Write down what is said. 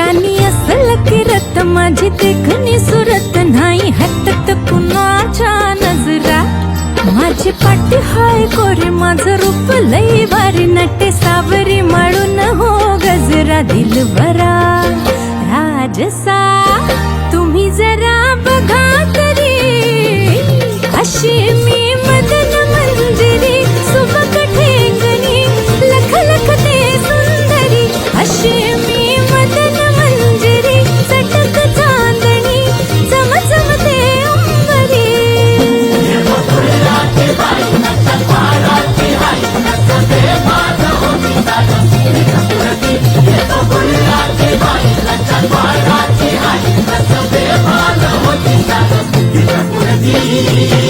ठिकाणी असल किरत माझी देखणी सुरत नाही हटत कुणाच्या नजरा माझी पाठी हाय कोरे माझं रूप लई भारी नटे सावरी माळून हो गजरा दिलबरा राजसा तुम्ही जरा बघा तरी अशी मी मदन मंजिरी सुबक ठेंगणी लख लख ते सुंदरी अशी मी मदन मंजिरी चटक चांदणी चम चम ते अंबरी Yeah.